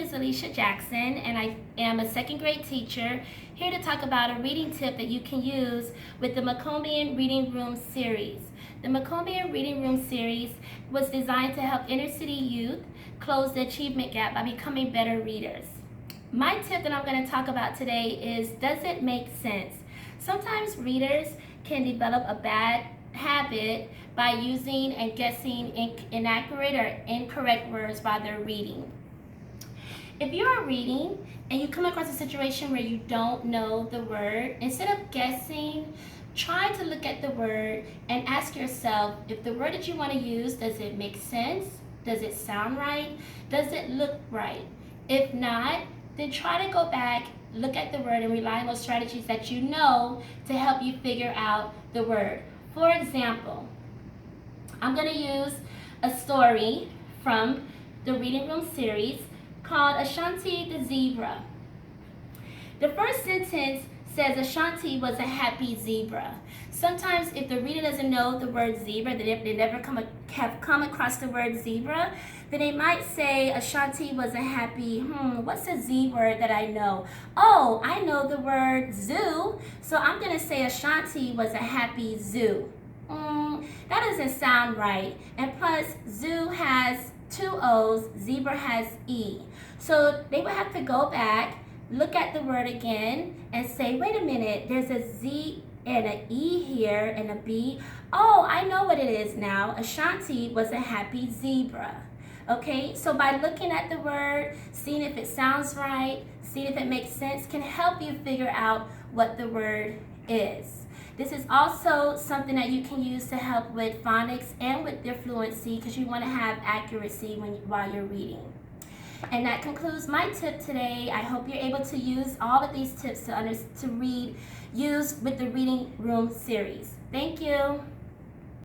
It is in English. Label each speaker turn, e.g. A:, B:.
A: is Alicia Jackson, and I am a second grade teacher here to talk about a reading tip that you can use with the Macombian Reading Room series. The Macombian Reading Room series was designed to help inner city youth close the achievement gap by becoming better readers. My tip that I'm going to talk about today is, does it make sense? Sometimes readers can develop a bad habit by using and guessing inaccurate or incorrect words while they're reading. If you are reading and you come across a situation where you don't know the word, instead of guessing, try to look at the word and ask yourself, if the word that you want to use, does it make sense? Does it sound right? Does it look right? If not, then try to go back, look at the word, and rely on those strategies that you know to help you figure out the word. For example, I'm going to use a story from the Reading Room series called Ashanti the Zebra. The first sentence says Ashanti was a happy zebra. Sometimes if the reader doesn't know the word zebra, they never have come across the word zebra, then they might say Ashanti was a happy, what's a Z word that I know? Oh, I know the word zoo, so I'm going to say Ashanti was a happy zoo. That doesn't sound right. And plus, zoo has two O's, zebra has E. So they would have to go back, look at the word again, and say, wait a minute, there's a Z and an E here and a B. Oh, I know what it is now. Ashanti was a happy zebra. Okay, so by looking at the word, seeing if it sounds right, seeing if it makes sense, can help you figure out what the word is. This is also something that you can use to help with phonics and with their fluency, because you want to have accuracy while you're reading. And that concludes my tip today. I hope you're able to use all of these tips to use with the Reading Room series. Thank you.